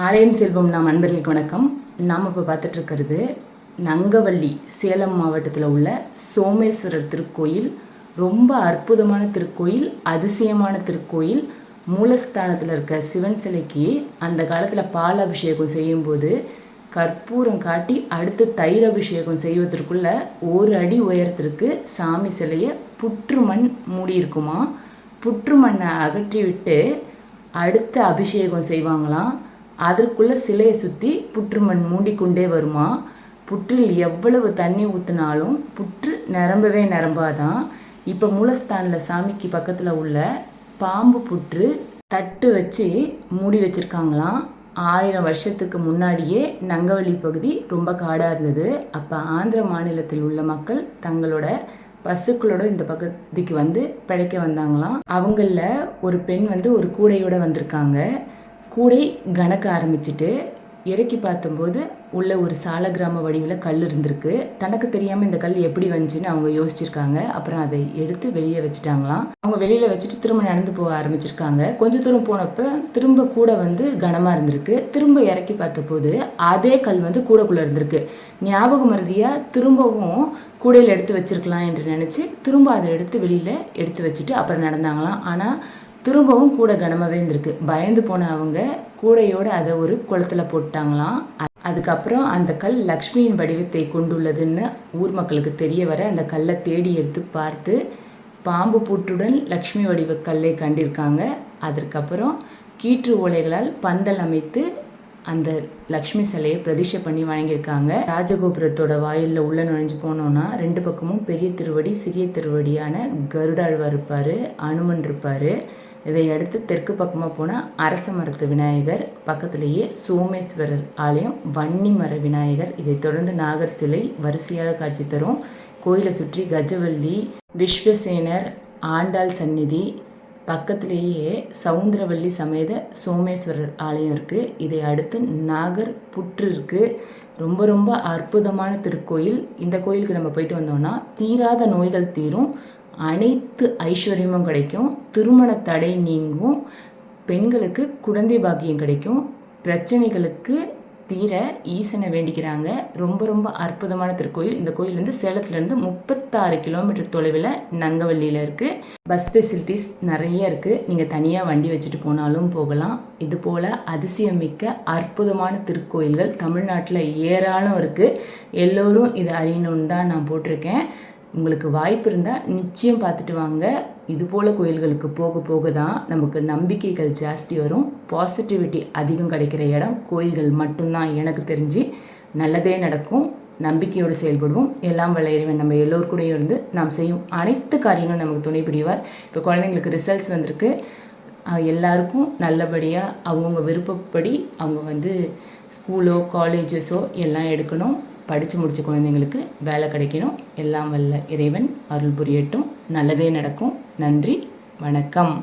ஆலயம் செல்வம் நாம் அன்பர்களுக்கு வணக்கம். நாம் இப்போ பார்த்துட்ருக்கிறது நங்கவள்ளி, சேலம் மாவட்டத்தில் உள்ள சோமேஸ்வரர் திருக்கோயில். ரொம்ப அற்புதமான திருக்கோயில், அதிசயமான திருக்கோயில். மூலஸ்தானத்தில் இருக்க சிவன் சிலைக்கு அந்த காலத்தில் பால் அபிஷேகம் செய்யும்போது கற்பூரம் காட்டி அடுத்து தயிர் அபிஷேகம் செய்வதற்குள்ள ஒரு அடி உயரத்திற்கு சாமி சிலையை புற்றுமண் மூடியிருக்குமா. புற்றுமண்ணை அகற்றிவிட்டு அடுத்த அபிஷேகம் செய்வாங்களாம். அதற்குள்ளே சிலையை சுற்றி புற்றுமண் மூடிக்கொண்டே வருமா. புற்றில் எவ்வளவு தண்ணி ஊற்றினாலும் புற்று நிரம்பவே நிரம்பாதான். இப்போ மூலஸ்தானில் சாமிக்கு பக்கத்தில் உள்ள பாம்பு புற்று தட்டு வச்சு மூடி வச்சுருக்காங்களாம். 1000 வருஷத்துக்கு முன்னாடியே நங்கவள்ளி பகுதி ரொம்ப காடாக இருந்தது. அப்போ ஆந்திர மாநிலத்தில் உள்ள மக்கள் தங்களோட பசுக்களோட இந்த பகுதிக்கு வந்து பிழைக்க வந்தாங்களாம். அவங்களில் ஒரு பெண் வந்து ஒரு கூடையோடு வந்திருக்காங்க. கூடை கணக்க ஆரம்பிச்சுட்டு இறக்கி பார்த்தம்போது உள்ள ஒரு சால கிராம வடிவில் கல் இருந்திருக்கு. தனக்கு தெரியாமல் இந்த கல் எப்படி வந்துச்சுன்னு அவங்க யோசிச்சிருக்காங்க. அப்புறம் அதை எடுத்து வெளியே வச்சுட்டாங்களாம். அவங்க வெளியில் வச்சுட்டு திரும்ப நடந்து போக ஆரம்பிச்சிருக்காங்க. கொஞ்சம் தூரம் போனப்போ திரும்ப கூடை வந்து கனமாக இருந்திருக்கு. திரும்ப இறக்கி பார்த்தபோது அதே கல் வந்து கூடைக்குள்ளே இருந்திருக்கு. ஞாபக மறதியாக திரும்பவும் கூடையில் எடுத்து வச்சிருக்கலாம் என்று நினச்சி திரும்ப அதை எடுத்து வெளியில் எடுத்து வச்சுட்டு அப்புறம் நடந்தாங்களாம். ஆனால் திரும்பவும் கூடை கனமாகவே இருந்திருக்கு. பயந்து போன அவங்க கூடையோடு அதை ஒரு குளத்தில் போட்டாங்களாம். அதுக்கப்புறம் அந்த கல் லக்ஷ்மியின் வடிவத்தை கொண்டுள்ளதுன்னு ஊர் மக்களுக்கு தெரிய வர அந்த கல்லை தேடி எடுத்து பார்த்து பாம்பு பூட்டுடன் லக்ஷ்மி வடிவ கல்லை கண்டிருக்காங்க. அதற்கப்புறம் கீற்று ஓலைகளால் பந்தல் அமைத்து அந்த லக்ஷ்மி சிலையை பிரதிஷ்டை பண்ணி வணங்கியிருக்காங்க. ராஜகோபுரத்தோட வாயிலில் உள்ள நுழைஞ்சு போனோன்னா 2 பக்கமும் பெரிய திருவடி, சிறிய திருவடியான கருடாழ்வார் இருப்பார், அனுமன் இருப்பார். இதை அடுத்து தெற்கு பக்கமாக போனால் அரச மரத்து விநாயகர், பக்கத்திலேயே சோமேஸ்வரர் ஆலயம், வன்னி மர விநாயகர். இதை தொடர்ந்து நாகர் சிலை வரிசையாக காட்சி தரும். கோயிலை சுற்றி கஜவள்ளி, விஸ்வசேனர், ஆண்டாள் சந்நிதி, பக்கத்திலேயே சவுந்தரவள்ளி சமேத சோமேஸ்வரர் ஆலயம் இருக்குது. இதை அடுத்து நாகர் புற்று இருக்குது. ரொம்ப ரொம்ப அற்புதமான திருக்கோயில். இந்த கோயிலுக்கு நம்ம போயிட்டு வந்தோம்னா தீராத நோய்கள் தீரும், அனைத்து ஐஸ்வர்யமும் கிடைக்கும், திருமண தடை நீங்கும், பெண்களுக்கு குழந்தை பாக்கியம் கிடைக்கும், பிரச்சனைகளுக்கு தீர ஈசனை வேண்டிக்கிறாங்க. ரொம்ப ரொம்ப அற்புதமான திருக்கோயில். இந்த கோயில் வந்து சேலத்துலேருந்து 36 கிலோமீட்டர் தொலைவில் நங்கவள்ளியில் இருக்குது. பஸ் ஃபெசிலிட்டிஸ் நிறைய இருக்குது. நீங்கள் தனியாக வண்டி வச்சுட்டு போனாலும் போகலாம். இது போல் அதிசயமிக்க அற்புதமான திருக்கோயில்கள் தமிழ்நாட்டில் ஏராளம் இருக்குது. எல்லோரும் இதை அறியணுன்னு தான் நான் போட்டிருக்கேன். உங்களுக்கு வாய்ப்பு இருந்தால் நிச்சயம் பார்த்துட்டு வாங்க. இது போல் கோயில்களுக்கு போக போக தான் நமக்கு நம்பிக்கைகள் ஜாஸ்தி வரும், பாசிட்டிவிட்டி அதிகம் கிடைக்கிற இடம் கோயில்கள் மட்டும்தான். எனக்கு தெரிஞ்சு நல்லதே நடக்கும். நம்பிக்கையோடு செயல்படுவோம். எல்லாம் வல்ல இறைவன் நம்ம எல்லோருக்கூடையும் இருந்து நாம் செய்யும் அனைத்து காரியங்களும் நமக்கு துணை புரிவார். இப்போ குழந்தைங்களுக்கு ரிசல்ட்ஸ் வந்திருக்கு. எல்லாருக்கும் நல்லபடியாக அவங்கவுங்க விருப்பப்படி அவங்க வந்து ஸ்கூலோ காலேஜஸோ எல்லாம் எடுக்கணும். படித்து முடித்த குழந்தைங்களுக்கு வேலை கிடைக்கணும். எல்லாம் வல்ல இறைவன் அருள் புரியட்டும். நல்லதே நடக்கும். நன்றி, வணக்கம்.